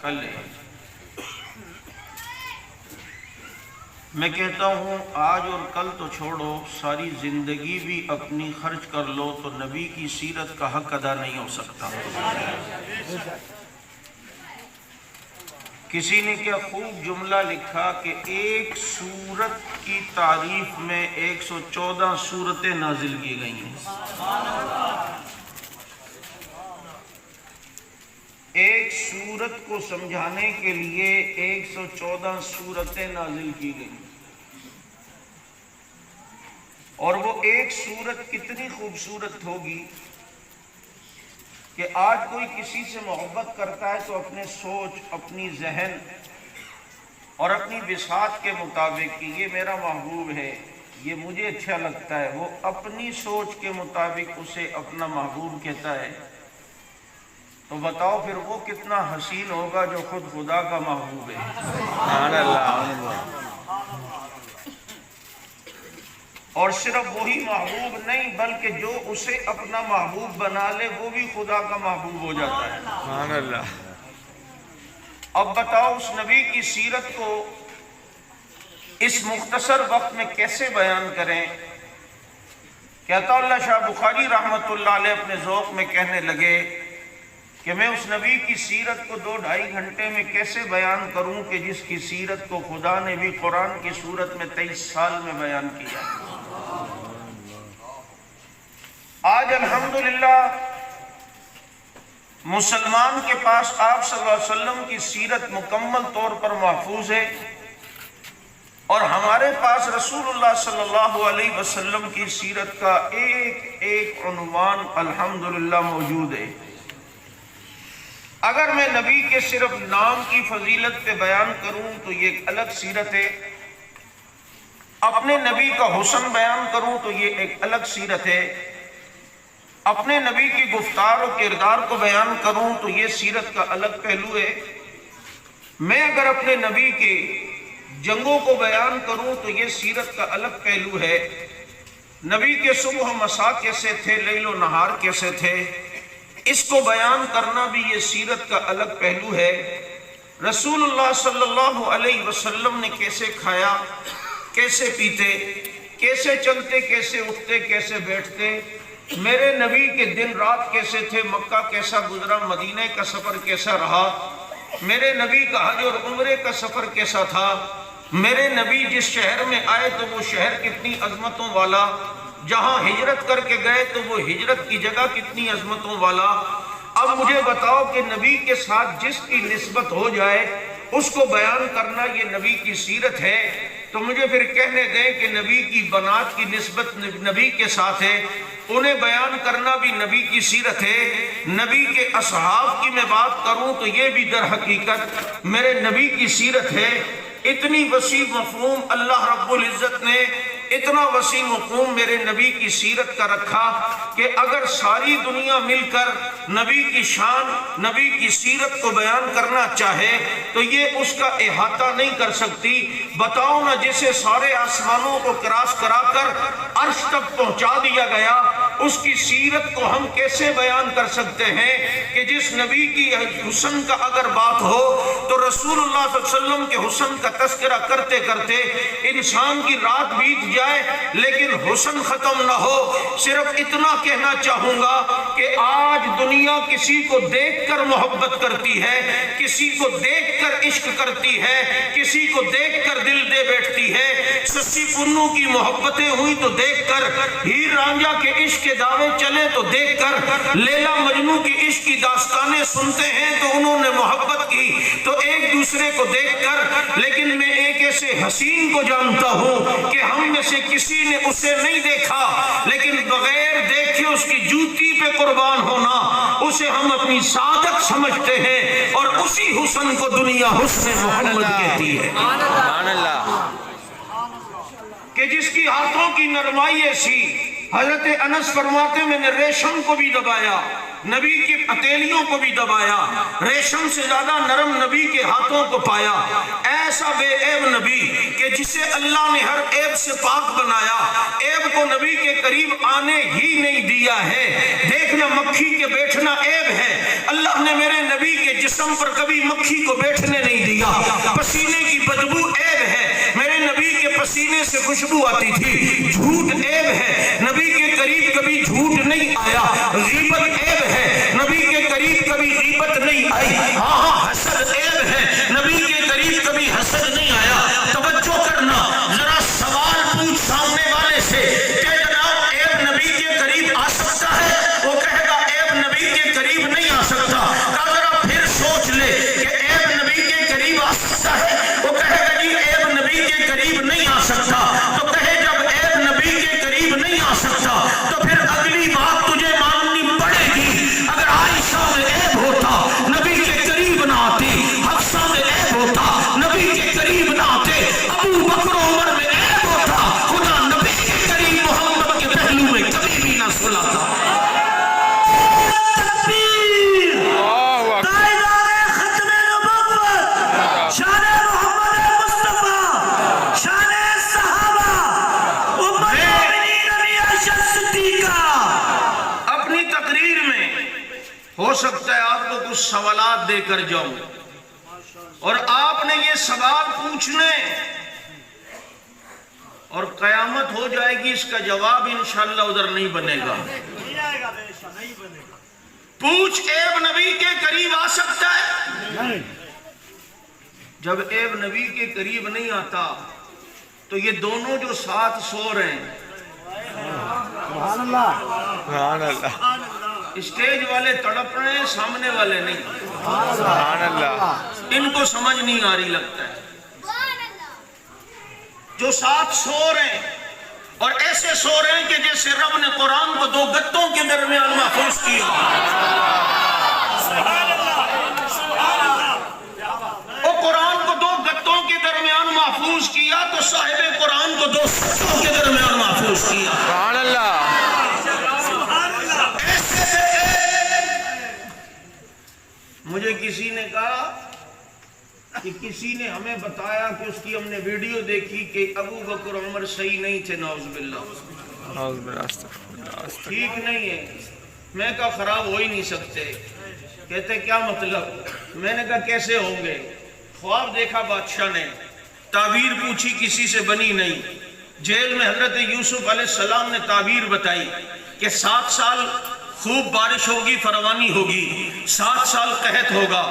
کر لے۔ میں کہتا ہوں آج اور کل تو چھوڑو، ساری زندگی بھی اپنی خرچ کر لو تو نبی کی سیرت کا حق ادا نہیں ہو سکتا۔ کسی نے کیا خوب جملہ لکھا کہ ایک سورت کی تعریف میں 114 سورتیں نازل کی گئی ہیں۔ ایک سورت کو سمجھانے کے لیے 114 سورتیں نازل کی گئی، اور وہ ایک سورت کتنی خوبصورت ہوگی کہ آج کوئی کسی سے محبت کرتا ہے تو اپنے سوچ، اپنی ذہن اور اپنی بساط کے مطابق کہ یہ میرا محبوب ہے، یہ مجھے اچھا لگتا ہے، وہ اپنی سوچ کے مطابق اسے اپنا محبوب کہتا ہے، تو بتاؤ پھر وہ کتنا حسین ہوگا جو خود خدا کا محبوب ہے۔ سبحان اللہ۔ اور صرف وہی محبوب نہیں بلکہ جو اسے اپنا محبوب بنا لے وہ بھی خدا کا محبوب ہو جاتا ہے۔ سبحان اللہ۔ اب بتاؤ اس نبی کی سیرت کو اس مختصر وقت میں کیسے بیان کریں؟ کہتا اللہ شاہ بخاری رحمت اللہ علیہ اپنے ذوق میں کہنے لگے کہ میں اس نبی کی سیرت کو 2-2.5 گھنٹے میں کیسے بیان کروں کہ جس کی سیرت کو خدا نے بھی قرآن کی صورت میں 23 سال میں بیان کیا۔ آج الحمدللہ مسلمان کے پاس آپ صلی اللہ علیہ وسلم کی سیرت مکمل طور پر محفوظ ہے، اور ہمارے پاس رسول اللہ صلی اللہ علیہ وسلم کی سیرت کا ایک ایک عنوان الحمدللہ موجود ہے۔ اگر میں نبی کے صرف نام کی فضیلت پہ بیان کروں تو یہ ایک الگ سیرت ہے، اپنے نبی کا حسن بیان کروں تو یہ ایک الگ سیرت ہے، اپنے نبی کی گفتار و کردار کو بیان کروں تو یہ سیرت کا الگ پہلو ہے، میں اگر اپنے نبی کے جنگوں کو بیان کروں تو یہ سیرت کا الگ پہلو ہے، نبی کے صبح و مساء کیسے تھے، لیل و نہار کیسے تھے، اس کو بیان کرنا بھی یہ سیرت کا الگ پہلو ہے۔ رسول اللہ صلی اللہ علیہ وسلم نے کیسے کھایا، کیسے پیتے، کیسے چلتے، کیسے اٹھتے، کیسے بیٹھتے، میرے نبی کے دن رات کیسے تھے، مکہ کیسا گزرا، مدینہ کا سفر کیسا رہا، میرے نبی کا حج اور عمرے کا سفر کیسا تھا، میرے نبی جس شہر میں آئے تو وہ شہر کتنی عظمتوں والا، جہاں ہجرت کر کے گئے تو وہ ہجرت کی جگہ کتنی عظمتوں والا۔ اب مجھے بتاؤ کہ نبی کے ساتھ جس کی نسبت ہو جائے اس کو بیان کرنا یہ نبی کی سیرت ہے، تو مجھے پھر کہنے دیں کہ نبی کی بنات کی نسبت نبی کے ساتھ ہے، انہیں بیان کرنا بھی نبی کی سیرت ہے۔ نبی کے اصحاب کی میں بات کروں تو یہ بھی در حقیقت میرے نبی کی سیرت ہے۔ اتنی وسیع مفہوم اللہ رب العزت نے، اتنا وسیع مفہوم میرے نبی کی سیرت کا رکھا کہ اگر ساری دنیا مل کر نبی کی شان، نبی کی سیرت کو بیان کرنا چاہے تو یہ اس کا احاطہ نہیں کر سکتی۔ بتاؤ نا، جسے سارے آسمانوں کو کراس کرا کر عرش تک پہنچا دیا گیا، اس کی سیرت کو ہم کیسے بیان کر سکتے ہیں کہ جس نبی کی حسن کا اگر بات ہو تو رسول اللہ صلی اللہ علیہ وسلم کے حسن کا تذکرہ کرتے کرتے انسان کی رات بیت جائے لیکن حسن ختم نہ ہو۔ صرف اتنا کہنا چاہوں گا کہ آج دنیا کسی کو دیکھ کر محبت کرتی ہے، کسی کو دیکھ کر عشق کرتی ہے، کسی کو دیکھ کر دل دے بیٹھتی ہے۔ سچی پنو کی محبتیں ہوئی تو دیکھ کر، ہیر رانجھا کے عشق کے دعوے چلے تو دیکھ کر، لیلا مجنوں کی عشق کی داستانیں سنتے ہیں تو انہوں نے محبت کی تو ایک دوسرے کو دیکھ کر۔ لیکن میں ایک ایسے حسین کو جانتا ہوں کہ ہم میں سے کسی نے اسے نہیں دیکھا، لیکن بغیر دیکھے اس کی جوتی پہ قربان ہونا اسے ہم اپنی سعادت سمجھتے ہیں، اور اسی حسن کو دنیا حسن محمد کہتی ہے۔ سبحان اللہ۔ کہ جس کی ہاتھوں کی نرمائی ایسی، حضرت انس فرماتے میں نے ریشم کو بھی دبایا، نبی کی ہتھیلیوں کو بھی دبایا، ریشم سے زیادہ نرم نبی کے ہاتھوں کو پایا، ایسا بے عیب نبی کہ جسے اللہ نے ہر عیب سے پاک بنایا، عیب کو نبی کے قریب آنے ہی نہیں دیا ہے۔ دیکھنا مکھی کے بیٹھنا عیب ہے، اللہ نے میرے نبی کے جسم پر کبھی مکھی کو بیٹھنے نہیں دیا۔ پسینے کی بدبو عیب ہے، میرے نبی کے پسینے سے خوشبو آتی تھی۔ جھوٹ عیب ہے، نبی کے قریب کبھی جھوٹ نہیں آیا۔ غیبت عیب ہے، نبی کے قریب کبھی غیبت نہیں آئی۔ ہاں حسد عیب ہے، نبی کے قریب کبھی حسد نہیں آیا۔ توجہ کرنا، ذرا سوال پوچھ سامنے والے سے کہ جناب عیب نبی کے قریب آ سکتا ہے؟ وہ کہے گا عیب نبی کے قریب نہیں آ سکتا۔ کہا ذرا پھر سوچ لے کہ عیب نبی کے قریب آ سکتا ہے؟ وہ کہے گا جی عیب نبی کے قریب نہیں آ سکتا۔ تو کہے جب عیب نبی کے قریب نہیں آ سکتا تو پھر اگلی بات تجھے ماننی پڑے گی۔ اگر عائشہ میں عیب ہوتا نبی کے قریب نہ آتی، حفصہ میں عیب ہوتا نبی کے قریب نہ آتے، ابو بکر و عمر میں عیب ہوتا خدا نبی کے قریب محمد کے پہلو میں کبھی بھی نہ سلاتا۔ ہو سکتا ہے آپ کو کچھ سوالات دے کر جاؤں اور آپ نے یہ سوال پوچھنے اور قیامت ہو جائے گی، اس کا جواب انشاءاللہ ادھر نہیں بنے گا۔ پوچھ عیب نبی کے قریب آ سکتا ہے؟ جب عیب نبی کے قریب نہیں آتا تو یہ دونوں جو ساتھ سو رہے ہیں، سبحان اللہ سبحان اللہ، اسٹیج والے تڑپ رہے ہیں، سامنے والے نہیں۔ سبحان اللہ، ان کو سمجھ نہیں آ رہی لگتا ہے۔ جو ساتھ سو رہے ہیں اور ایسے سو رہے ہیں کہ جیسے رب نے قرآن کو دو گتوں کے درمیان محفوظ کیا۔ وہ قرآن کو دو گتوں کے درمیان محفوظ کیا تو صاحب قرآن کو دو ستوں کے درمیان محفوظ کیا۔ سبحان اللہ۔ مجھے کسی نے کہا کہ کسی نے ہمیں بتایا کہ اس کی ہم نے ویڈیو دیکھی کہ ابو بکر عمر صحیح نہیں تھے، نعوذ باللہ، ٹھیک نہیں ہے۔ میں کہا خراب ہو ہی نہیں سکتے۔ کہتے کیا مطلب؟ میں نے کہا کیسے ہوں گے؟ خواب دیکھا بادشاہ نے، تعبیر پوچھی کسی سے بنی نہیں۔ جیل میں حضرت یوسف علیہ السلام نے تعبیر بتائی کہ 7 سال خوب بارش ہوگی، فراوانی ہوگی، 7 سال قحط ہوگا،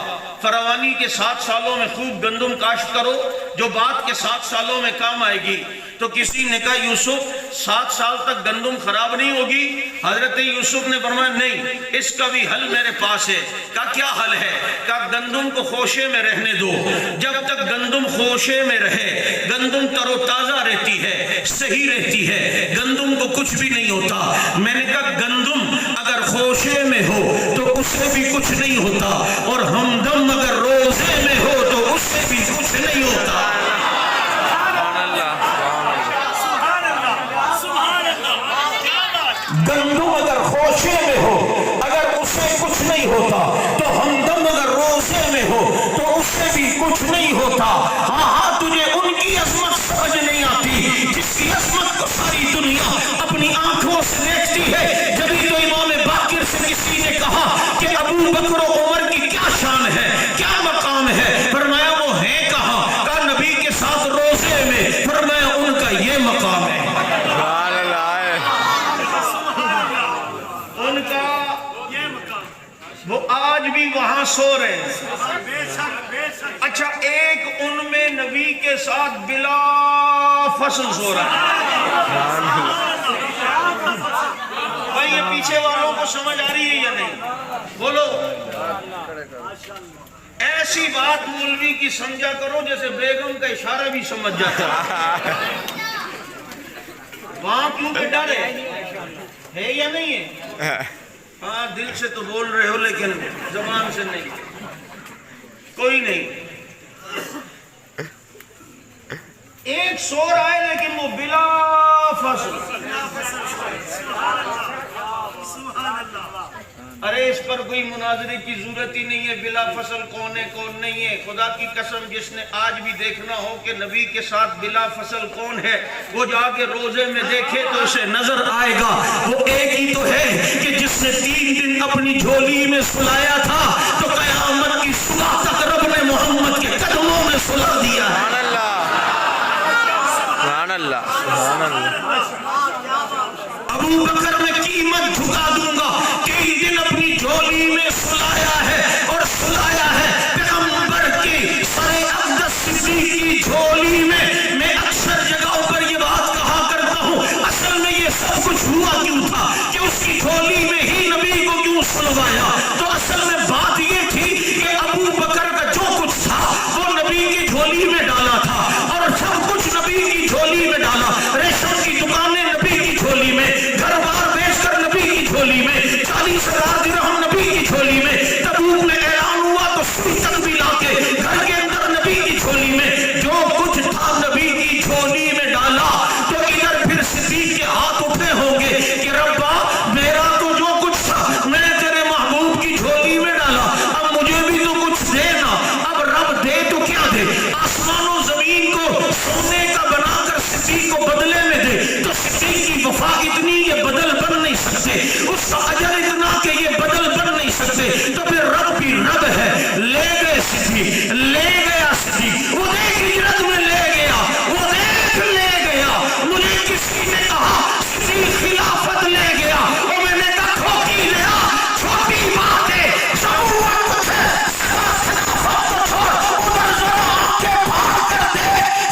فراوانی کے 7 سالوں میں خوب گندم کاشت کرو جو بعد کے 7 سالوں میں کام آئے گی۔ تو کسی نے کہا یوسف 7 سال تک گندم خراب نہیں ہوگی؟ حضرت یوسف نے فرمایا نہیں، اس کا بھی حل میرے پاس ہے۔ کہا کیا حل ہے؟ کہا گندم کو خوشے میں رہنے دو، جب تک گندم خوشے میں رہے گندم تر و تازہ رہتی ہے، صحیح رہتی ہے، گندم کو کچھ بھی نہیں ہوتا۔ میں نے کہا گندم اگر خوشے میں ہو تو اس سے بھی کچھ نہیں ہوتا، اور ہمدم اگر روزے میں ہو تو اس سے بھی کچھ نہیں ہوتا۔ گندم اگر خوشے میں ہو اگر اس سے کچھ نہیں ہوتا تو ہمدم اگر روزے میں ہو تو اس سے بھی کچھ نہیں ہوتا۔ ہاں تجھے ان کی عظمت سمجھ نہیں آتی جس کی عظمت کو ساری دنیا اپنی آنکھوں سے دیکھتی ہے۔ جبھی تو امام باقر سے کسی نے کہا کہ ابو بکر و عمر کی کیا شان ہے، کیا مقام ہے؟ فرمایا وہ ہے کہاں؟ کہا نبی کے ساتھ روزے میں۔ فرمایا ان کا یہ مقام ہے، ان کا وہ آج بھی وہاں سو رہے ہیں۔ اچھا ایک ان میں نبی کے ساتھ بلا فصل سو رہا ہے۔ بھائی یہ پیچھے والوں کو سمجھ آ رہی ہے یا نہیں؟ بولو۔ ایسی بات مولوی کی سمجھا کرو جیسے بیگم کا اشارہ بھی سمجھ جاتا ہے۔ وہاں کیوں کہ ڈر ہے یا نہیں ہے؟ ہاں دل سے تو بول رہے ہو لیکن زبان سے نہیں۔ کوئی نہیں، ایک سو رہا ہے لیکن وہ بلا فصل۔ ارے اس پر کوئی مناظرے کی ضرورت ہی نہیں ہے، بلا فصل کون ہے کون نہیں ہے۔ خدا کی قسم جس نے آج بھی دیکھنا ہو کہ نبی کے ساتھ بلا فصل کون ہے، وہ جا کے روزے میں دیکھے تو اسے نظر آئے گا وہ ایک ہی تو ہے کہ جس نے 3 دن اپنی جھولی میں سلایا تھا تو قیامت کی صبح تک رب نے محمد کے قدموں میں سلا دیا ہے۔ سبحان اللہ سبحان اللہ۔ ابو بکر میں قیمت جھکا دوں گا، کئی دن اپنی جھولی میں سلایا ہے اور سلایا ہے پیغمبر کی سر اقدس صدیق کی جھولی میں اکثر جگہوں پر یہ بات کہا کرتا ہوں، اصل میں یہ سب کچھ ہوا کیوں تھا کہ اس کی جھولی میں ہی نبی کو کیوں سلوایا؟ تو اصل میں بات یہ تھی کہ ابو بکر کا جو کچھ تھا وہ نبی کی جھولی میں ڈالا تھا، اور سب کچھ نبی کی جھولی میں ڈالا، ریشم کی دکانیں نبی کی جھولی میں، گھر بار بیچ کر نبی کی جھولی میں، 40,000 درہم نبی کی جھولی میں، تبوک میں اعلان ہوا تو سوئی تک بھی لا کے گھر کے اندر نبی کی جھولی میں، جو کچھ تھا نبی کی جھولی میں ڈالا۔ تو ادھر پھر صدیق کے ہاتھ اٹھے ہوں گے کہ ربا میرا تو جو کچھ تھا میں نے تیرے محبوب کی جھولی میں ڈالا، اب مجھے بھی تو کچھ دینا۔ اب رب دے تو کیا دے، آسمان و زمین کو سونے کا بنا کر صدیق کو بدلے میں دے، تو صدیق کی وفا اتنی یہ بدل بن نہیں سکتے، اس کا اجر اتنا کہ یہ بدل بن نہیں سکتے، تو پھر رب بھی رب ہے۔ لے گئے صدیق، لے گیا صدیق، وہ دیکھ ہجرت میں لے گیا، وہ دیکھ لے گیا۔ مجھے کسی نے کہا صدیق خلافت لے گیا، اور میں نے کہا کھوٹی لیا، چھوٹی بات ہے، نبوت ہے، خلافت تو چھوڑ، ادھر ذرا آنکھیں پھاڑ کر دے،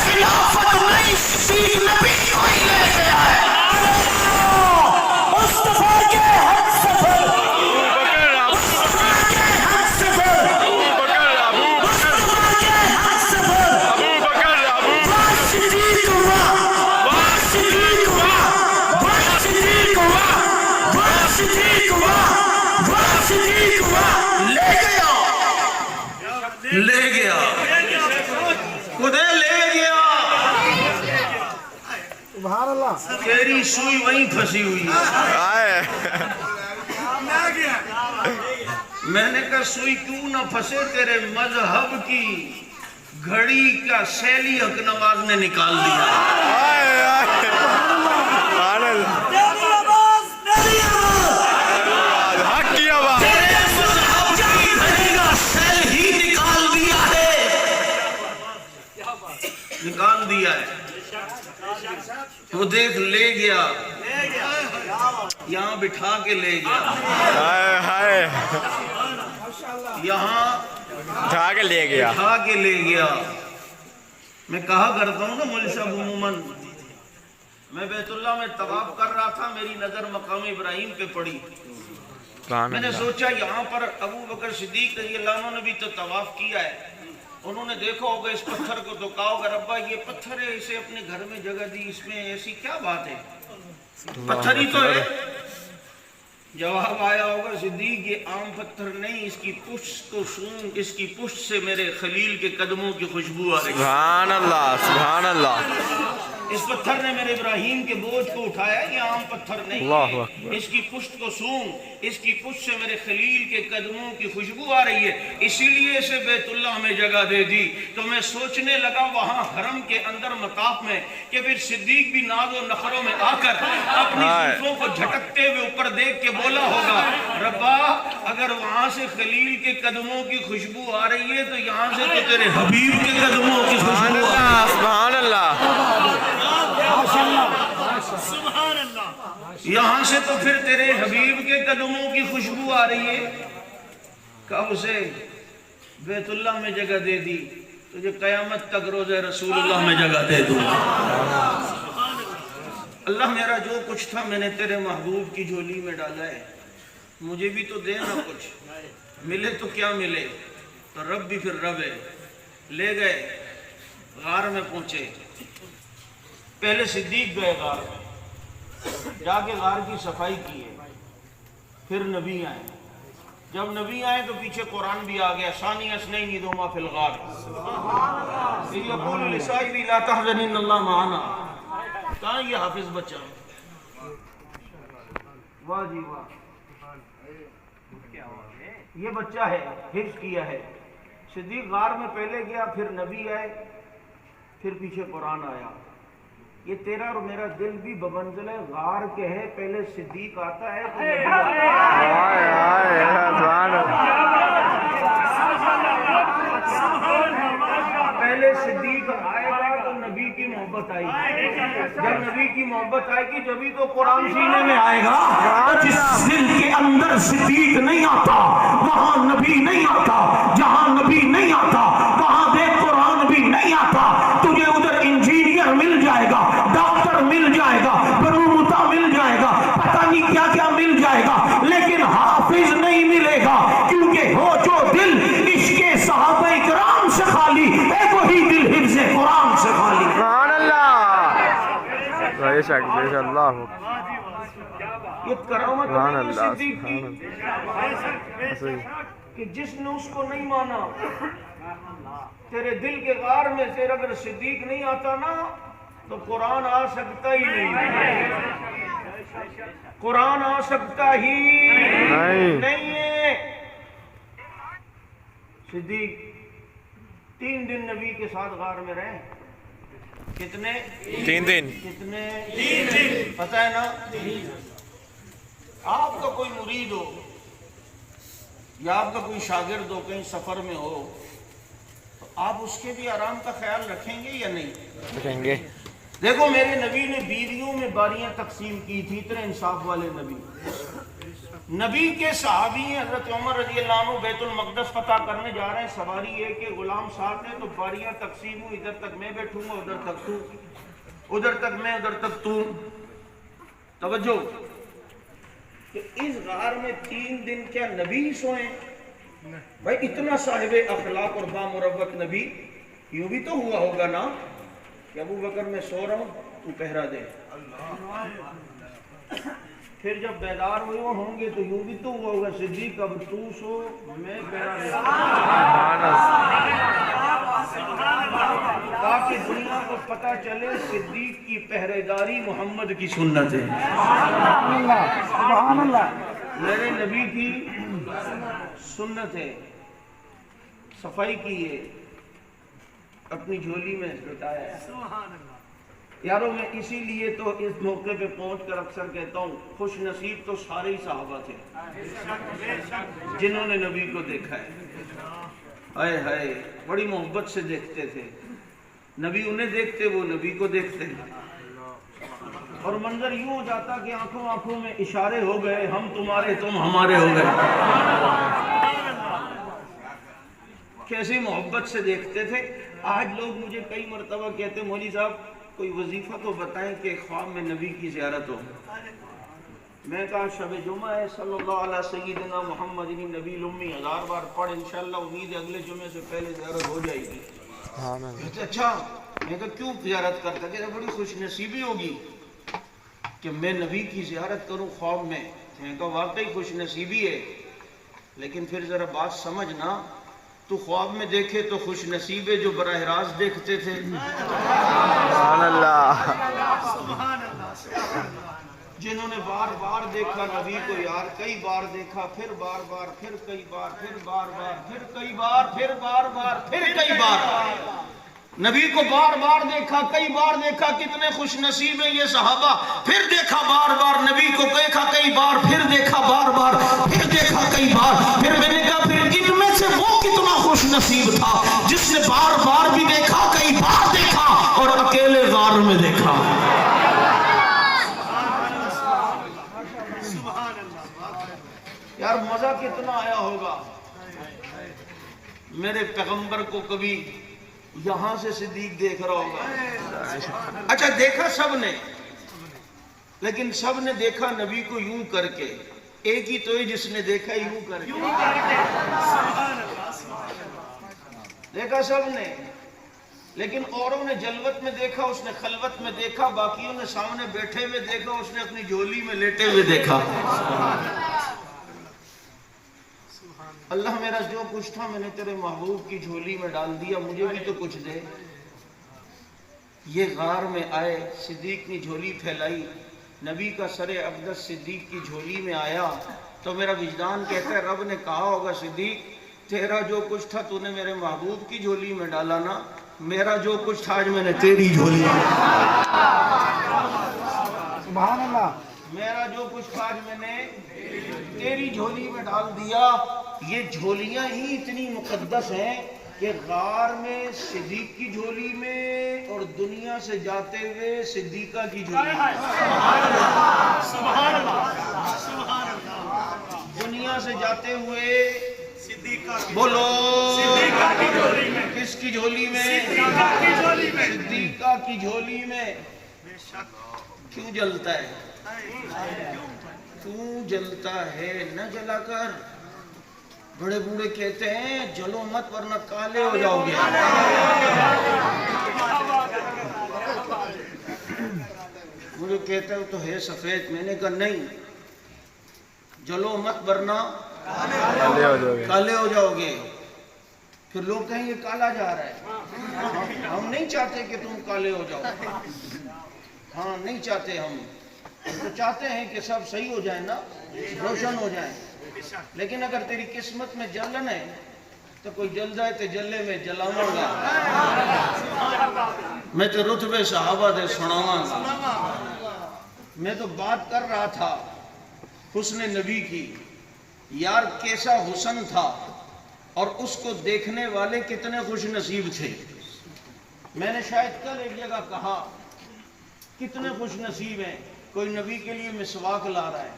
خلافت نہیں صدیق نبی کو ہی لے گیا ہے۔ مصطفیٰ کے حق سفر، مصطفیٰ کے حق سفر، مصطفیٰ کے حق سفر، واہ صدیق واہ، واہ صدیق واہ، واہ صدیق واہ، واہ صدیق واہ، واہ صدیق واہ۔ لے گیا، لے گیا، خدا لے گیا۔ سبحان اللہ۔ تیری سوئی وہیں پھنسی ہوئی ہے۔ میں نے کہا سوئی کیوں نہ پھنسے، تیرے مذہب کی گھڑی کا سیلی حق نواز نے نکال دیا۔ سبحان اللہ۔ میری آواز، میری آواز، حق کی آواز۔ تیرے مذہب کی گھڑی کا سیل ہی نکال دیا ہے، نکال دیا ہے۔ وہ دیکھ لے گیا، یہاں بٹھا کے لے گیا، ہائے ہائے، یہاں اٹھا کے لے گیا۔ بٹھا کے لے گیا۔ میں کہا کرتا ہوں نا مولوی صاحب، عموماً میں بیت اللہ میں طواف کر رہا تھا، میری نظر مقام ابراہیم پہ پڑی، سبحان میں نے اللہ۔ سوچا یہاں پر ابو بکر صدیق رضی اللہ عنہ نے بھی تو طواف کیا ہے، انہوں نے دیکھا ہوگا اس پتھر کو، تو کہا ہوگا ربا یہ پتھر ہے، اسے اپنے گھر میں جگہ دی، اس میں ایسی کیا بات ہے، پتھر ہی تو ہے۔ جواب آیا ہوگا صدیق یہ عام پتھر نہیں، اس کی پشت کو سونگ، اس کی پشت سے میرے خلیل کے قدموں کی خوشبو آ رہی ہے۔ سبحان اللہ سبحان اللہ۔ اس پتھر نے میرے ابراہیم کے بوجھ کو اٹھایا، یہ عام پتھر نہیں اللہ ہے، اکبر۔ اس کی پشت کو سونگ، اس کی پشت سے میرے خلیل کے قدموں کی خوشبو آ رہی ہے، اسی لیے اسے بیت اللہ میں جگہ دے دی۔ تو میں سوچنے لگا وہاں حرم کے اندر مطاف میں کہ پھر صدیق بھی ناز و نخروں میں آ کر اپنی زلفوں کو جھٹکتے ہوئے اوپر دیکھ کے بولا ہوگا ربا اگر وہاں سے خلیل کے قدموں کی خوشبو آ رہی ہے تو یہاں سے تو تیرے حبیب کے قدموں کی خوشبو آ رہی ہے۔ سبحان اللہ۔ یہاں سے تو پھر تیرے حبیب کے قدموں کی خوشبو آ رہی ہے۔ کب اسے بیت اللہ میں جگہ دے دی، تجھے قیامت تک روزہ رسول اللہ میں جگہ دے دوں۔ اللہ میرا جو کچھ تھا میں نے تیرے محبوب کی جھولی میں ڈالا ہے، مجھے بھی تو دے نا کچھ، ملے تو کیا ملے، تو رب بھی پھر رب ہے۔ لے گئے، غار میں پہنچے، پہلے صدیق گئے غار میں، جا کے غار کی صفائی کی ہے، پھر نبی آئے، جب نبی آئے تو پیچھے قرآن بھی آ گیا، ثانی اثنین اذ ہما فی الغار اذ یقول لصاحبہ لا تحزن ان اللہ معنا۔ کہاں یہ حافظ بچہ، واہ جی واہ، یہ بچہ ہے حفظ کیا ہے. صدیق غار میں پہلے گیا, پھر نبی آئے, پھر پیچھے قرآن آیا. یہ تیرا اور میرا دل بھی بمنزل غار کے ہے, پہلے صدیق آتا ہے تو نبی پہلے صدیق آئے گا تو نبی کی محبت آئے گی. جب نبی کی محبت آئے گی جبھی تو قرآن سینے میں آئے گا. جس دل کے اندر صدیق نہیں آتا وہاں نبی نہیں آتا, جہاں نبی نہیں آتا وہاں دیکھ قرآن بھی نہیں آتا. تجھے ادھر انجینئر مل جائے گا, ڈاکٹر مل جائے گا, برومتا مل جائے گا, پتہ نہیں کیا کیا مل جائے گا, لیکن حافظ نہیں ملے گا. کیونکہ ہو جو دل عشق صحابہ کرام سے خالی ہے وہی دل حفظ قرآن سے خالی. سبحان اللہ, بے شک بے شک. اللہ یہ کرامت سبحان ہے اللہ, صدیق کی کہ جس نے اس کو نہیں مانا. تیرے دل کے غار میں سے اگر صدیق نہیں آتا نا تو قرآن آ سکتا ہی نہیں, قرآن آ سکتا ہی نہیں ہے. صدیق 3 دن نبی کے ساتھ غار میں رہے. کتنے 3 دن. کتنے 3 دن. پتہ ہے نا, آپ کا کوئی مرید ہو یا آپ کا کوئی شاگرد ہو کہیں سفر میں ہو تو آپ اس کے بھی آرام کا خیال رکھیں گے یا نہیں رکھیں گے؟ دیکھو میرے نبی نے بیویوں میں باریاں تقسیم کی تھی. اتنے انصاف والے نبی. نبی کے صحابی ہیں حضرت عمر رضی اللہ عنہ بیت المقدس فتح کرنے جا رہے ہیں, سواری ہے کہ غلام ساتھ ہے, تو باریاں تقسیم ہوئی, ادھر تک میں بیٹھوں گا, ادھر تک تو, ادھر تک میں, ادھر تک تو. توجہ کہ اس غار میں 3 دن کیا نبی سوئیں؟ بھائی اتنا صاحب اخلاق اور بامروت نبی, یوں بھی تو ہوا ہوگا نا کہ ابو بکر میں سو رہا ہوں تو پہرا دے. پھر جب بیدار ہوئے ہوں گے تو یوں بھی تو ہوا ہوگا صدیق اب تو سو میں پہرا دے, تاکہ دنیا کو پتہ چلے صدیق کی پہرے داری محمد کی سنت ہے. سبحان اللہ. میرے نبی کی سنت ہے. صفائی کی ہے, اپنی جھولی میں لٹایا ہے. یارو میں اسی لیے تو اس موقع پہ پہنچ کر اکثر کہتا ہوں خوش نصیب تو سارے ہی صحابہ تھے جنہوں نے نبی کو دیکھا ہے. ہائے ہائے بڑی محبت سے دیکھتے تھے. نبی انہیں دیکھتے, وہ نبی کو دیکھتے, اور منظر یوں ہو جاتا کہ آنکھوں آنکھوں میں اشارے ہو گئے, ہم تمہارے تم ہمارے ہو گئے. کیسی محبت سے دیکھتے تھے. آج لوگ مجھے کئی مرتبہ کہتے ہیں مولوی صاحب کوئی وظیفہ تو بتائیں کہ خواب میں نبی کی زیارت ہو. میں کہا شب جمعہ ہے, صلی اللہ علیہ سیدنا محمد نبی الامی 1000 بار پڑھ, انشاءاللہ امید ہے اگلے جمعے سے پہلے زیارت ہو جائے گی. اچھا میں کہا کیوں زیارت کرتا, کہ بڑی خوش نصیبی ہوگی کہ میں نبی کی زیارت کروں خواب میں. میں کہا واقعی خوش نصیبی ہے, لیکن پھر ذرا بات سمجھنا, تو خواب میں دیکھے تو خوش نصیب ہے جو براہ راست دیکھتے تھے. سبحان اللہ. جنہوں نے بار بار دیکھا نبی کو یار, کئی بار دیکھا, پھر بار بار, پھر کئی بار, پھر بار بار, پھر کئی بار, پھر بار بار, پھر کئی بار, نبی کو بار بار دیکھا, کئی بار دیکھا. کتنے خوش نصیب ہیں یہ صحابہ. پھر دیکھا بار بار نبی کو, دیکھا کئی بار, پھر دیکھا بار بار, پھر دیکھا کئی بار. پھر میں نے کہا پھر ان میں سے وہ کتنا خوش نصیب تھا جس نے بار بار بھی دیکھا, کئی بار دیکھا اور اکیلے غار میں دیکھا. یار مزہ کتنا آیا ہوگا. میرے پیغمبر کو کبھی یہاں سے صدیق دیکھ رہا ہوگا. اچھا دیکھا سب نے, لیکن سب نے دیکھا نبی کو یوں کر کے. ایک ہی تو ہے جس نے دیکھا یوں کر کے. دیکھا سب نے, لیکن اوروں نے جلوت میں دیکھا, اس نے خلوت میں دیکھا, باقیوں نے سامنے بیٹھے ہوئے دیکھا, اس نے اپنی جھولی میں لیٹے ہوئے دیکھا. اللہ میرا جو کچھ تھا میں نے تیرے محبوب کی جھولی میں ڈال دیا, مجھے بھی تو کچھ دے. یہ غار میں آئے, صدیق نے جھولی پھیلائی, نبی کا سر اقدس صدیق کی جھولی میں آیا, تو میرا وجدان کہتا ہے رب نے کہا ہوگا صدیق تیرا جو کچھ تھا تو نے میرے محبوب کی جھولی میں ڈالا نا، میرا جو کچھ تھا آج میں نے تیری جھولی میں، سبحان اللہ، میرا جو کچھ تھا آج میں نے تیری جھولی میں ڈال دیا۔ یہ جھولیاں ہی اتنی مقدس ہیں کہ غار میں صدیق کی جھولی میں اور دنیا سے جاتے ہوئے صدیقہ کی جھولی میں، دنیا سے جاتے ہوئے بولو کس کی جھولی میں؟ صدیقہ کی جھولی میں۔ کیوں جلتا ہے؟ کیوں جلتا ہے؟ نہ جلا کر۔ بڑے بوڑھے کہتے ہیں جلو مت ورنہ کالے ہو جاؤ گے۔ مجھے کہتا ہے تو ہے سفید، میں نے کہا نہیں، جلو مت ورنہ کالے ہو جاؤ گے۔ پھر لوگ کہیں یہ کالا جا رہا ہے، ہم نہیں چاہتے کہ تم کالے ہو جاؤ، ہاں نہیں چاہتے، ہم تو چاہتے ہیں کہ سب صحیح ہو جائیں نا، روشن ہو جائیں۔ لیکن اگر تیری قسمت میں جلن ہے تو کوئی جل جائے تو جلے میں جلاؤں گا، میں تو رتبے صحابہ دے سناواں گا۔ میں تو بات کر رہا تھا حسن نبی کی، یار کیسا حسن تھا اور اس کو دیکھنے والے کتنے خوش نصیب تھے۔ میں نے شاید کل ایک جگہ کہا کتنے خوش نصیب ہیں، کوئی نبی کے لیے مسواک لا رہا ہے،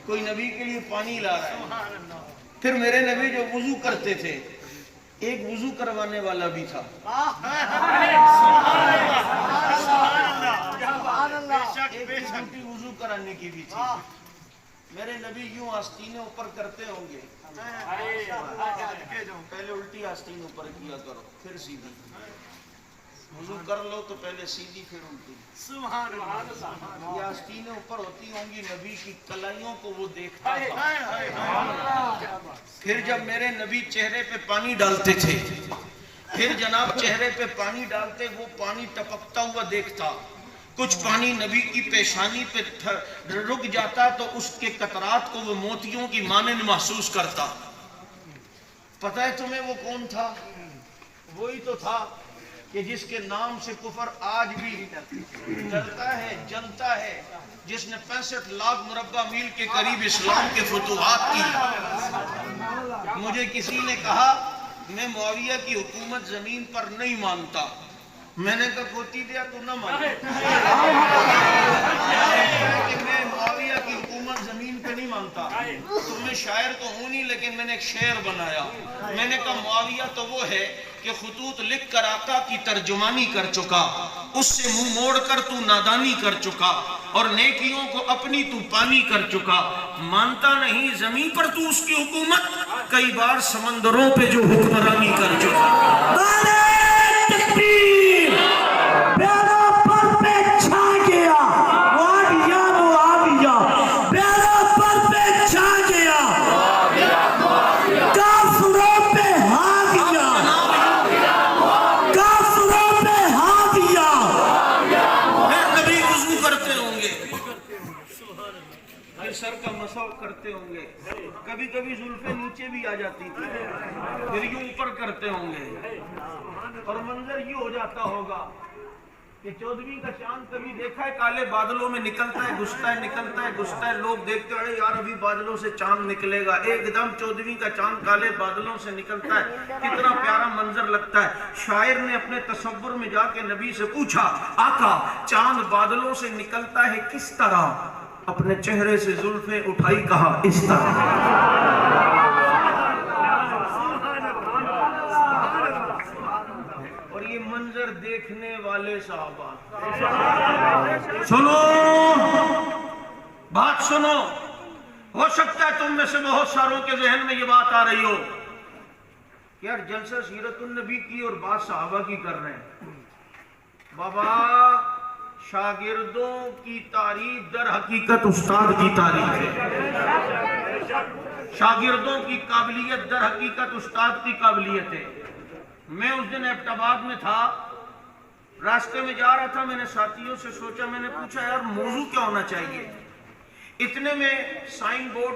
کوئی نبی کے لیے پانی لا رہا ہے۔ پھر میرے نبی جو وضو کرتے تھے ایک وضو کروانے والا بھی تھا، ایک چھوٹی وضو کرانے کی بھی تھی۔ میرے نبی یوں آستینیں اوپر کرتے ہوں گے، پہلے الٹی آستین اوپر کیا کرو پھر سیدھی، وضو کر لو تو پہلے سیدھی پھر الٹی۔ یہ آستینیں اوپر ہوتی ہوں گی، نبی کی کلائیوں کو وہ دیکھتا تھا۔ پھر جب میرے نبی چہرے پہ پانی ڈالتے تھے، پھر جناب چہرے پہ پانی ڈالتے وہ پانی ٹپکتا ہوا دیکھتا، کچھ پانی نبی کی پیشانی پہ رک جاتا تو اس کے قطرات کو وہ موتیوں کی مانند محسوس کرتا۔ پتہ ہے تمہیں وہ کون تھا؟ وہی تو تھا کہ جس کے نام سے کفر آج بھی ڈرتا ہے، جلتا ہے، جس نے 65 لاکھ مربع میل کے قریب اسلام کے فتوحات کی۔ مجھے کسی نے کہا میں معاویہ کی حکومت زمین پر نہیں مانتا، میں نے کہا کھوتی دیا تو نہ مان، کہ میں معاویہ کی حکومت زمین پہ نہیں مانتا۔ تو میں شاعر تو ہوں نہیں لیکن میں نے ایک شعر بنایا، میں نے کہا معاویہ تو وہ ہے کہ خطوط لکھ کر آقا کی ترجمانی کر چکا، اس سے منہ موڑ کر تو نادانی کر چکا اور نیکیوں کو اپنی تو پانی کر چکا، مانتا نہیں زمین پر تو اس کی حکومت، کئی بار سمندروں پہ جو حکمرانی کر چکا۔ سر کا مسح کرتے ہوں گے، کبھی کبھی زلفیں نیچے بھی آ جاتی تھی، پھر یوں اوپر کرتے ہوں گے، اور منظر یہ ہو جاتا ہوگا کہ 14ویں کا چاند کبھی دیکھا ہے کالے بادلوں میں نکلتا ہے گھستا ہے نکلتا ہے گھستا ہے، لوگ دیکھتے ہیں یار ابھی بادلوں سے چاند نکلے گا، ایک دم 14ویں کا چاند کالے بادلوں سے نکلتا ہے، کتنا پیارا منظر لگتا ہے۔ شاعر نے اپنے تصور میں جا کے نبی سے پوچھا آقا چاند بادلوں سے نکلتا ہے کس طرح؟ اپنے چہرے سے زلفیں اٹھائی کہا اس طرح۔ اور یہ منظر دیکھنے والے صحابہ، سنو بات سنو، ہو سکتا ہے تم میں سے بہت ساروں کے ذہن میں یہ بات آ رہی ہو کہ یار جلسہ سیرت النبی کی اور بات صحابہ کی کر رہے ہیں۔ بابا شاگردوں کی تعریف در حقیقت استاد کی تعریف ہے، شاگردوں کی قابلیت در حقیقت استاد کی قابلیت ہے۔ میں اس دن ایبٹ آباد میں تھا، راستے میں جا رہا تھا، میں نے ساتھیوں سے سوچا، میں نے پوچھا یار موضوع کیا ہونا چاہیے؟ اتنے میں سائن بورڈ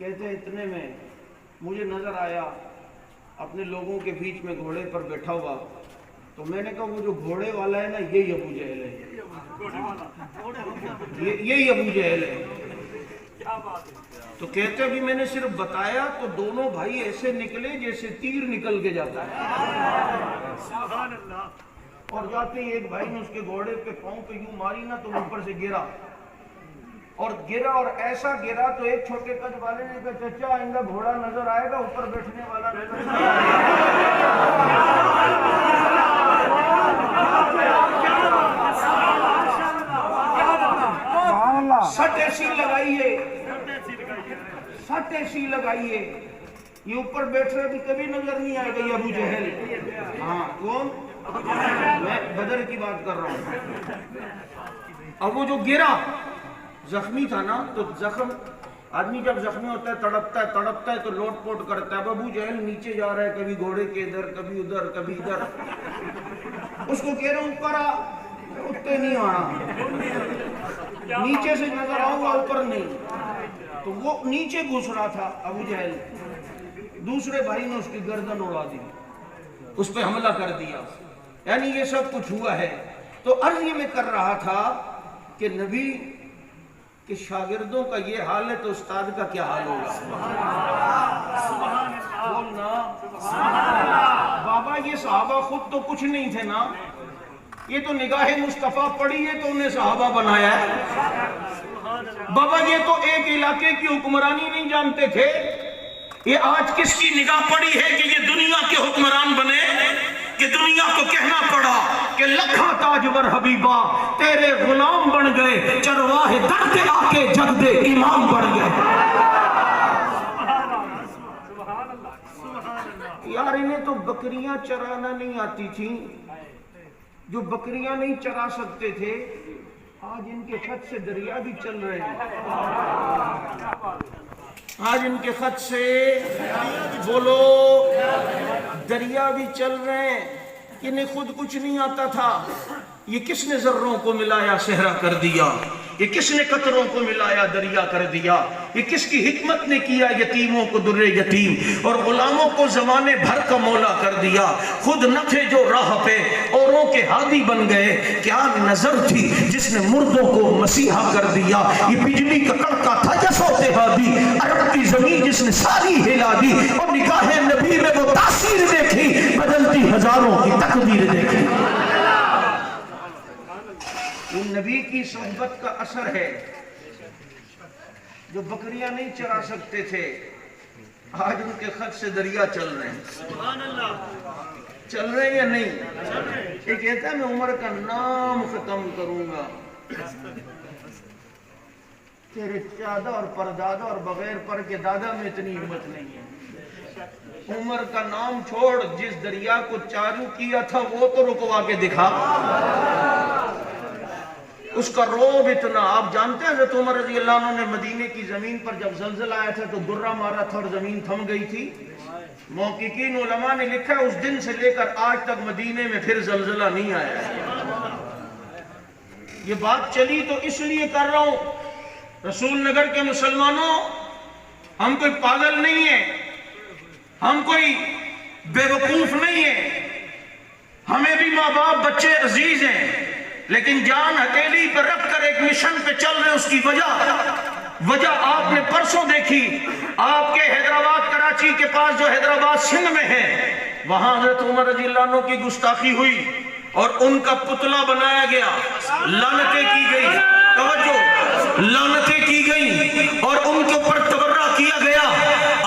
کہتے ہیں اتنے میں مجھے نظر آیا اپنے لوگوں کے بیچ میں گھوڑے پر بیٹھا ہوا، تو میں نے کہا وہ جو گھوڑے والا ہے نا یہی ابو جہل ہے، یہی ابو جہل ہے۔ تو کہتے ابھی میں نے صرف بتایا تو دونوں بھائی ایسے نکلے جیسے تیر نکل کے جاتا ہے، اور جاتے ہی ایک بھائی نے اس کے گھوڑے پہ پاؤں پہ یوں ماری نا تو اوپر سے گرا، اور ایسا گرا تو ایک چھوٹے قد والے نے کہا چچا آئندہ گھوڑا نظر آئے گا اوپر بیٹھنے والا نظر نہیں آئے گا۔ سٹ ایسی لگائیے یہ اوپر بیٹھ رہے بھی کبھی نظر نہیں آئے گا یہ ابو جہل۔ ہاں کون؟ میں بدر کی بات کر رہا ہوں۔ اب وہ جو گرا زخمی تھا نا، تو زخم آدمی جب زخمی ہوتا ہے تڑپتا ہے تو لوٹ پوٹ کرتا ہے۔ ابو جہل نیچے جا رہا ہے، کبھی گھوڑے کے ادھر کبھی ادھر کبھی ادھر، اس کو کہہ رہا ہوں اوپر آ، اٹھتے نہیں آنا، نیچے سے نظر آؤں گا اوپر نہیں۔ تو وہ نیچے گھس رہا تھا ابو جہل، دوسرے بھائی نے اس کی گردن اڑا دی، اس پہ حملہ کر دیا، یعنی یہ سب کچھ ہوا ہے۔ تو عرض یہ میں کر رہا تھا کہ نبی کے شاگردوں کا یہ حال ہے تو استاد کا کیا حال ہوگا؟ بولنا بابا، یہ صحابہ خود تو کچھ نہیں تھے نا، یہ تو نگاہ مصطفیٰ پڑی ہے تو انہیں صحابہ بنایا ہے۔ بابا یہ تو ایک علاقے کی حکمرانی نہیں جانتے تھے، یہ آج کس کی نگاہ پڑی ہے کہ یہ دنیا کے حکمران بنے، کہ دنیا کو کہنا پڑا کہ لکھا تاجور حبیبہ تیرے غلام بن گئے، چرواہے درد آ کے جگ دے امام بن گئے۔ یار انہیں تو بکریاں چرانا نہیں آتی تھیں، جو بکریاں نہیں چرا سکتے تھے آج ان کے خط سے دریا بھی چل رہے ہیں، آج ان کے خط سے بولو دریا بھی چل رہے ہیں۔ انہیں خود کچھ نہیں آتا تھا، یہ کس نے ذروں کو ملایا صحرا کر دیا، یہ کس نے قطروں کو ملایا دریا کر دیا، یہ کس کی حکمت نے کیا یتیموں کو در یتیم اور غلاموں کو زمانے بھر کا مولا کر دیا۔ خود نہ تھے جو راہ پہ اوروں کے ہادی بن گئے، کیا نظر تھی جس نے مردوں کو مسیحا کر دیا۔ یہ بجلی کا کڑکا تھا جسوتے ہادی، عرب کی زمین جس نے ساری ہلا دی، اور نگاہ نبی میں وہ تاثیر دیکھی بدلتی ہزاروں کی تقدیر دیکھی۔ وہ نبی کی صحبت کا اثر ہے، جو بکریاں نہیں چرا سکتے تھے آج ان کے خط سے دریا چل رہے ہیں۔ چل رہے ہیں یا نہیں؟ یہ کہتا ہے میں عمر کا نام ختم کروں گا، تیرے چادہ اور پردادا اور بغیر پر کے دادا میں اتنی ہمت نہیں ہے۔ عمر کا نام چھوڑ، جس دریا کو چارو کیا تھا وہ تو رکوا کے دکھا۔ اس کا روب اتنا، آپ جانتے ہیں حضرت عمر رضی اللہ عنہ نے مدینے کی زمین پر جب زلزلہ آیا تھا تو گرہ مارا تھا اور زمین تھم گئی تھی۔ محققین علماء نے لکھا ہے اس دن سے لے کر آج تک مدینے میں پھر زلزلہ نہیں آیا۔ یہ بات چلی تو اس لیے کر رہا ہوں، رسول نگر کے مسلمانوں ہم کوئی پاگل نہیں ہیں، ہم کوئی بے وقوف نہیں ہیں، ہمیں بھی ماں باپ بچے عزیز ہیں، لیکن جان ہتھیلی پر رکھ کر ایک مشن پہ چل رہے، اس کی وجہ آپ نے پرسوں دیکھی، آپ کے حیدرآباد کراچی کے پاس جو حیدرآباد سندھ میں ہے وہاں حضرت عمر رضی اللہ عنہ کی گستاخی ہوئی اور ان کا پتلا بنایا گیا، لعنتیں کی گئی، توجہ لعنتیں کی گئی اور ان کے اوپر تبرہ کیا گیا۔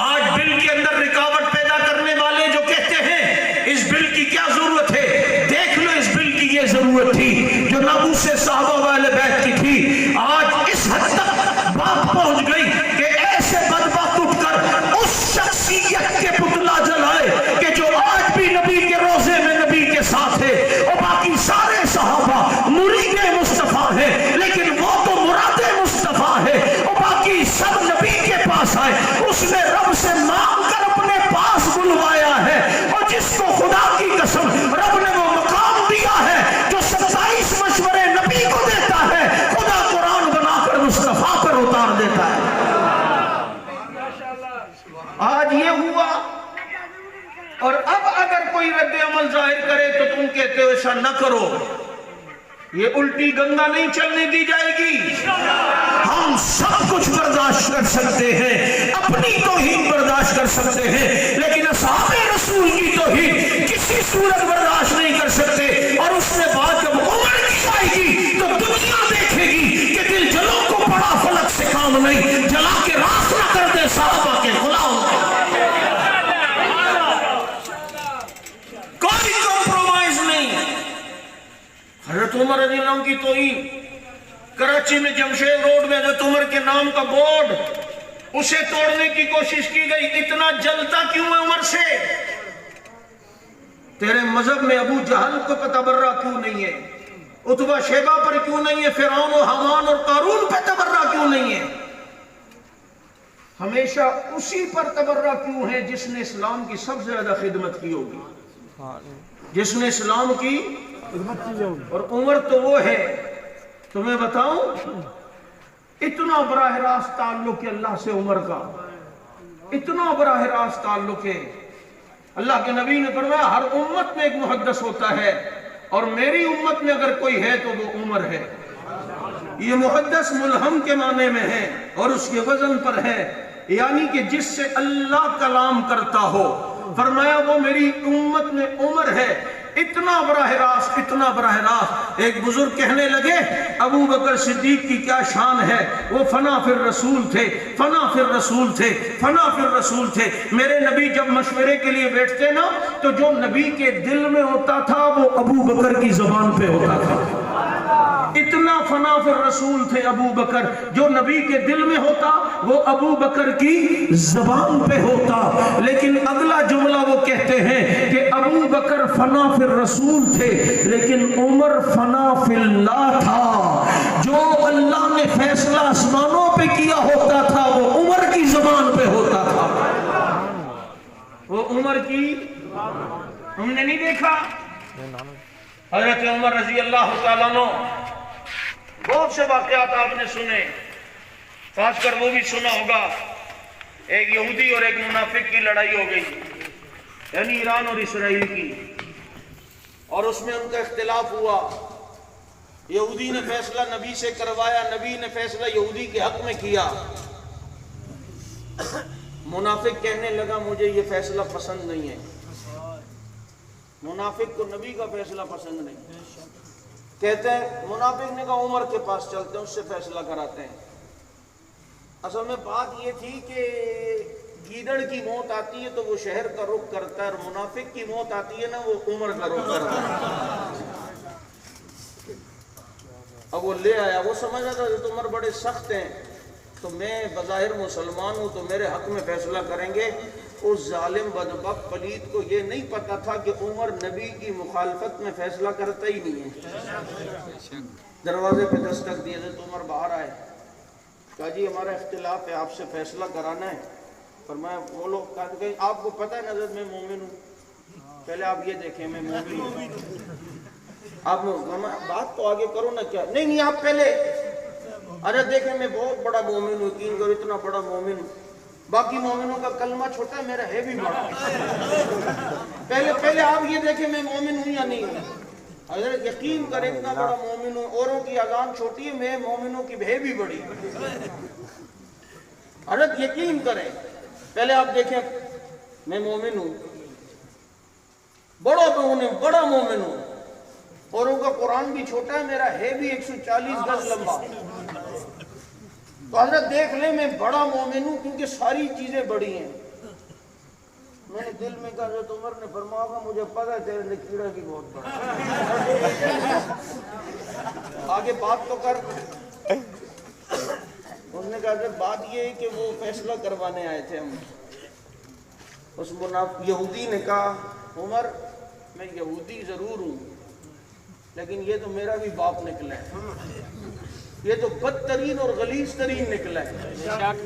آج بل کے اندر رکاوٹ پیدا کرنے والے جو کہتے ہیں اس بل کی کیا ضرورت ہے، دیکھ لو اس بل کی یہ ضرورت تھی جو ناموس صحابہ والے بیت کی تھی۔ آج اس حد تک بات پہنچ گئی کہ ایسے بدبخت اٹھ کر اس شخصیت کے پتلا جلائے کہ جو آج بھی نبی کے روزے میں نبی کے ساتھ ہے، اور باقی سارے صحابہ مرید مصطفیٰ ہیں لیکن وہ تو مراد مصطفیٰ ہے، اور باقی سب نبی کے پاس آئے، اس نے رب سے مانگ کر اپنے پاس بلوایا ہے، اور جس کو خدا کی قسم رب نے وہ مقام دیا ہے جو 27 مشورے نبی کو دیتا کوئی رد عمل ظاہر کرے تو تم کہتے ہو ایسا نہ کرو. یہ الٹی گنگا نہیں چلنے دی جائے گی. ہم سب کچھ برداشت کر سکتے ہیں, اپنی توہین برداشت کر سکتے ہیں, لیکن اصحاب رسول کی توہین کسی صورت برداشت نہیں کر سکتے. اور اس میں بات جب عمر کی آئے گی تو دنیا دیکھے گی کہ دل جلوں کو بڑا فلک سے کام نہیں, جلا کے راس نہ کر دے صحابہ کے غلام. کوئی کمپرومائز نہیں. حضرت عمر رضی اللہ عنہ کی توہین, کراچی میں جمشید روڈ میں حضرت عمر کے نام کا بورڈ, اسے توڑنے کی کوشش کی گئی. اتنا جلتا کیوں ہے عمر سے؟ تیرے مذہب میں ابو جہل کو تبرہ کیوں نہیں ہے, عتبہ شیبہ پر کیوں نہیں ہے, فرعون و حامان اور قارون پہ تبرہ کیوں نہیں ہے؟ ہمیشہ اسی پر تبرہ کیوں ہے جس نے اسلام کی سب سے زیادہ خدمت کی ہوگی, جس نے اسلام کی. اور عمر تو وہ ہے, تمہیں بتاؤں, اتنا براہ راست تعلق ہے اللہ سے عمر کا, اتنا براہ راست تعلق ہے. اللہ کے نبی نے فرمایا ہر امت میں ایک محدث ہوتا ہے, اور میری امت میں اگر کوئی ہے تو وہ عمر ہے. یہ محدث ملہم کے معنی میں ہے اور اس کے وزن پر ہے, یعنی کہ جس سے اللہ کلام کرتا ہو. فرمایا وہ میری امت میں عمر ہے. اتنا براہ راست, اتنا براہ راست. ایک بزرگ کہنے لگے ابو بکر صدیق کی کیا شان ہے, وہ فنا فی الرسول تھے, فنا فی الرسول تھے, فنا فی الرسول تھے. میرے نبی جب مشورے کے لیے بیٹھتے نا تو جو نبی کے دل میں ہوتا تھا وہ ابو بکر کی زبان پہ ہوتا تھا. اتنا فنا فی الرسول تھے ابو بکر, جو نبی کے دل میں ہوتا وہ ابو بکر کی زبان پہ ہوتا. لیکن اگلا جملہ وہ کہتے ہیں کہ ابو بکر فنا فی الرسول تھے لیکن عمر فنا فی اللہ تھا. جو اللہ نے فیصلہ آسمانوں پہ کیا ہوتا تھا وہ عمر کی زبان پہ ہوتا تھا. وہ عمر کی ہم نے نہیں دیکھا. حضرت عمر رضی اللہ تعالیٰ عنہ, بہت سے واقعات آپ نے سنے, خاص کر وہ بھی سنا ہوگا ایک یہودی اور ایک منافق کی لڑائی ہو گئی, یعنی ایران اور اسرائیل کی, اور اس میں ان کا اختلاف ہوا. یہودی نے فیصلہ نبی سے کروایا, نبی نے فیصلہ یہودی کے حق میں کیا. منافق کہنے لگا مجھے یہ فیصلہ پسند نہیں ہے. منافق کو نبی کا فیصلہ پسند نہیں. کہتے ہیں منافق نے کہا عمر کے پاس چلتے ہیں, اس سے فیصلہ کراتے ہیں. اصل میں بات یہ تھی کہ گیدڑ کی موت آتی ہے تو وہ شہر کا رخ کرتا ہے, اور منافق کی موت آتی ہے نا وہ عمر کا رخ کرتا ہے. اب وہ لے آیا, وہ سمجھ رہا تھا کہ عمر بڑے سخت ہیں تو میں بظاہر مسلمان ہوں تو میرے حق میں فیصلہ کریں گے. اس ظالم بدبخت پلید کو یہ نہیں پتا تھا کہ عمر نبی کی مخالفت میں فیصلہ کرتا ہی نہیں ہے. دروازے پہ دستک دیے تو عمر باہر آئے, کہا جی ہمارا اختلاف ہے, آپ سے فیصلہ کرانا ہے. فرمایا وہ لوگ کہتے کہ آپ کو پتہ ہے نظر میں مومن ہوں, پہلے آپ یہ دیکھیں میں مومن ہوں. آپ بات تو آگے کرو نا, کیا نہیں آپ پہلے ارے دیکھیں میں بہت بڑا مومن ہوں, یقین کرو اتنا بڑا مومن ہوں, باقی مومنوں کا کلمہ چھوٹا ہے, میرا ہے بھی بڑا. پہلے آپ یہ دیکھیں میں مومن ہوں یا نہیں ہوں. حضرت یقین کریں اتنا بڑا مومن ہوں, اوروں کی اذان چھوٹی ہے, میں مومنوں کی ہے بھی بڑی. حضرت یقین کریں, پہلے آپ دیکھیں میں مومن ہوں, بڑا مومن ہوں, اوروں کا قرآن بھی چھوٹا ہے, میرا ہے بھی 140 گز لمبا. تو حضرت دیکھ لیں میں بڑا مومن ہوں کیونکہ ساری چیزیں بڑی ہیں. میں نے دل میں کہا حضرت عمر نے فرمایا مجھے پتہ ہے تیرے لیے کیڑا بھی بہت بڑا. آگے بات تو کر. اس نے کہا حضرت بات یہ ہے کہ وہ فیصلہ کروانے آئے تھے ہم. اس یہودی نے کہا عمر میں یہودی ضرور ہوں لیکن یہ تو میرا بھی باپ نکلا ہے, یہ تو بدترین اور غلیظ ترین نکلا ہے.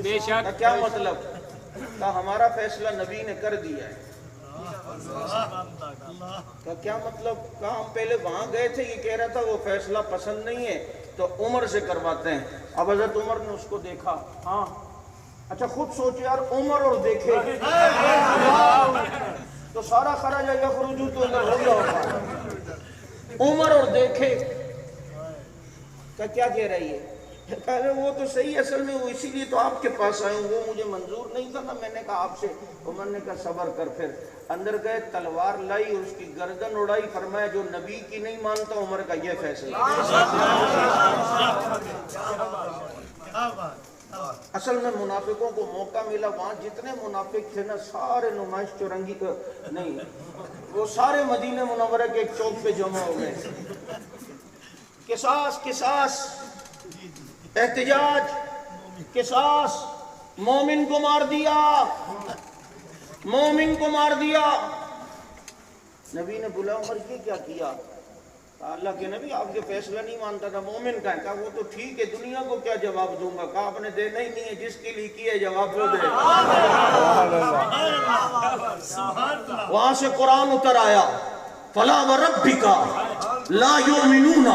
بے شک. کیا مطلب؟ کہا ہمارا فیصلہ نبی نے کر دیا ہے. کیا مطلب؟ کہا ہم پہلے وہاں گئے تھے, یہ کہہ رہا تھا وہ فیصلہ پسند نہیں ہے تو عمر سے کرواتے ہیں. اب حضرت عمر نے اس کو دیکھا, ہاں اچھا خود سوچے یار, عمر اور دیکھے تو سارا خراج یخرجو تو ادھر ہو گیا ہوگا. عمر اور دیکھے کیا کہہ رہی ہے؟ کہہ رہے وہ تو صحیح، اصل میں وہ اسی لیے تو آپ کے پاس آئے ہوں، وہ مجھے منظور نہیں تھا نا، میں نے کہا آپ سے. عمر نے کہا صبر کر. پھر اندر گئے، تلوار لائی اور اس کی گردن اڑائی. فرمایا جو نبی کی نہیں مانتا عمر کا یہ فیصلہ. اصل میں منافقوں کو موقع ملا، وہاں جتنے منافق تھے نا سارے نمائش چورنگی کا نہیں، وہ سارے مدینہ منورہ کے ایک چوک پہ جمع ہو گئے. قصاص قصاص، احتجاج، قصاص. مومن کو مار دیا، مومن کو مار دیا. نبی نے بولا عمر یہ کیا کیا؟ اللہ کے نبی آپ کے فیصلہ نہیں مانتا تھا، مومن کا ہے. کہا وہ تو ٹھیک ہے، دنیا کو کیا جواب دوں گا؟ کہا آپ نے دینا ہی نہیں ہے، جس کے لیے کیا ہے جواب وہ دے. وہاں سے قرآن اتر آیا، فلا وربک لا یؤمنون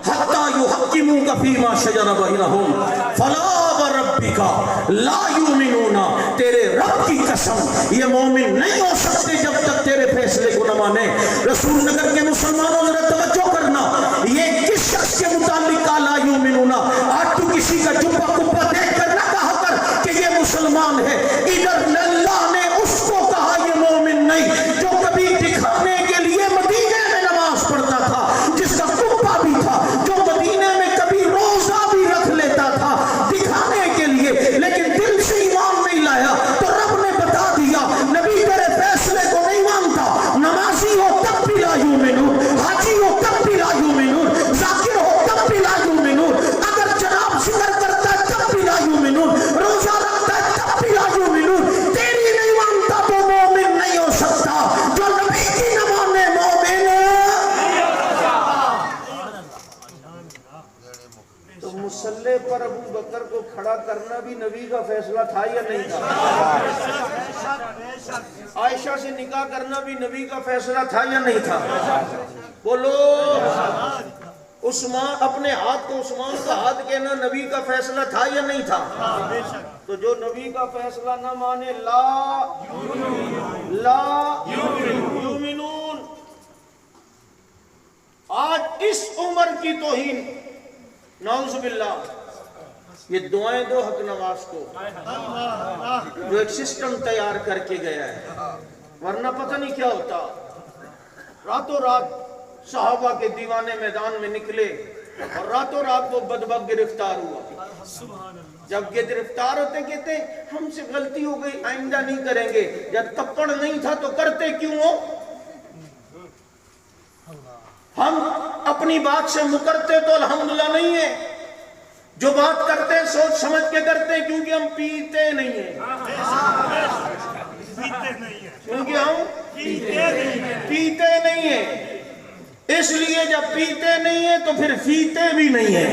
حتی یحکموک فیما شجر بینہم فلا وربک لا یؤمنون. تیرے رب کی قسم یہ مومن نہیں ہو سکتے جب تک تیرے فیصلے کو نہ مانے. رسول نگر کے مسلمانوں ذرا توجہ کرنا، یہ کس شخص کے متعلق لا یؤمنون؟ آج تو کسی کا جبہ کپا دیکھ کر نہ کہا کر کہ یہ مسلمان ہے. ادھر اللہ نے اس کو کہا یہ مومن نہیں جو کبھی دکھانے کے لیے مدینے میں نماز پڑھتا تھا، جس کا کپا بھی تھا، جو مدینے میں کبھی روزہ بھی رکھ لیتا تھا دکھانے کے لیے، لیکن دل سے ایمان نہیں لایا. تو رب نے بتا دیا نبی تیرے فیصلے کو نہیں مانتا. نمازی ہو تب بھی لا یؤمنون، حاجی ہو تب بھی لا یؤمنون، ذاکر ہو تب بھی لا یؤمنون، اگر جناب ذکر کرتا ہے تب بھی لا یؤمنون، روزہ رکھتا ہے تب بھی لا یؤمنون. تیری نہیں مانتا تو مومن نہیں ہو سکتا. جو نبی کی نہ مانے مومن. تو مسلح پر ابو بکر کو کھڑا کرنا بھی نبی کا فیصلہ تھا یا نہیں تھا؟ عائشہ سے نکاح کرنا بھی نبی کا فیصلہ تھا یا نہیں تھا؟ بولو. عثمان اپنے ہاتھ کو عثمان کا ہاتھ کہنا نبی کا فیصلہ تھا یا نہیں تھا؟ تو جو نبی کا فیصلہ نہ مانے لا یؤمنون. آج اس عمر کی توہین، نعوذ باللہ. یہ دعائیں دو حق نواز کو جو ایک سسٹم تیار کر کے گیا ہے، ورنہ پتہ نہیں کیا ہوتا. راتوں رات صحابہ کے دیوانے میدان میں نکلے اور راتوں رات وہ بدبخت گرفتار ہوا. جب یہ گرفتار ہوتے کہتے ہم سے غلطی ہو گئی آئندہ نہیں کریں گے. جب تپڑ نہیں تھا تو کرتے کیوں ہو؟ ہم اپنی بات سے مکرتے تو الحمدللہ نہیں ہے، جو بات کرتے سوچ سمجھ کے کرتے، کیونکہ ہم پیتے نہیں ہیں. کیونکہ ہم پیتے نہیں ہیں، اس لیے جب پیتے نہیں ہیں تو پھر فیتے بھی نہیں ہیں.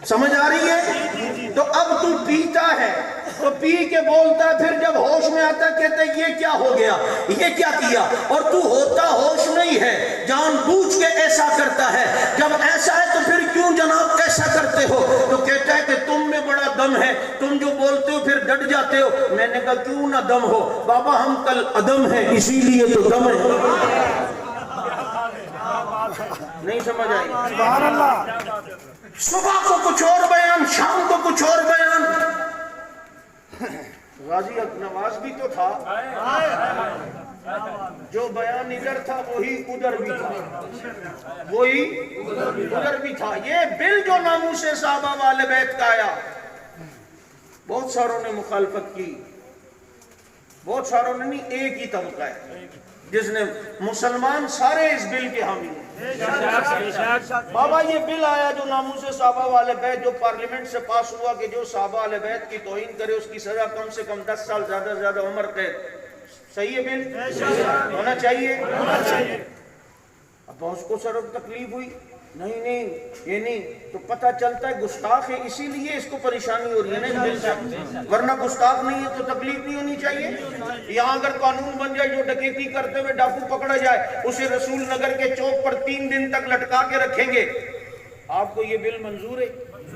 سمجھ آ رہی ہے؟ تو اب تو پیتا ہے تو پی کے بولتا ہے، پھر جب ہوش میں آتا ہے کہتے ہیں یہ کیا ہو گیا، یہ کیا کیا. اور تو ہوتا ہوش نہیں ہے، جان بوجھ کے ایسا کرتا ہے. جب ایسا ہے تو پھر کیوں جناب ایسا کرتے ہو؟ تو کہتا ہے کہ تم میں بڑا دم ہے، تم جو بولتے ہو پھر ڈٹ جاتے ہو. میں نے کہا کیوں نہ دم ہو بابا، ہم کل عدم ہیں اسی لیے تو دم ہے. نہیں سمجھ آئی؟ سبحان اللہ. صبح کو کچھ اور بیان، شام کو کچھ اور بیان. غازی نواز بھی تو تھا، جو بیان ادھر تھا وہی ادھر بھی تھا، وہی ادھر بھی تھا. یہ بل جو ناموس صحابہ والے بیت کا آیا، بہت ساروں نے مخالفت کی، بہت ساروں نے نہیں، ایک ہی طبقہ ہے جس نے، مسلمان سارے اس بل کے حامی ہیں. بابا یہ بل آیا جو ناموس صحابہ والے بیت، جو پارلیمنٹ سے پاس ہوا کہ جو صحابہ والے بیت کی توہین کرے اس کی سزا کم سے کم 10 سال، زیادہ سے زیادہ عمر قید. صحیح ہے بل؟ ہونا چاہیے. اب اس کو سر تکلیف ہوئی، نہیں یہ نہیں، تو پتہ چلتا ہے گستاخ ہے اسی لیے اس کو پریشانی ہو رہی ہے نا دل سے، ورنہ گستاخ نہیں ہے تو تکلیف نہیں ہونی چاہیے. یہاں اگر قانون بن جائے جو ڈکیتی کرتے ہوئے ڈاکو پکڑا جائے اسے رسول نگر کے چوک پر 3 دن تک لٹکا کے رکھیں گے، آپ کو یہ بل منظور ہے؟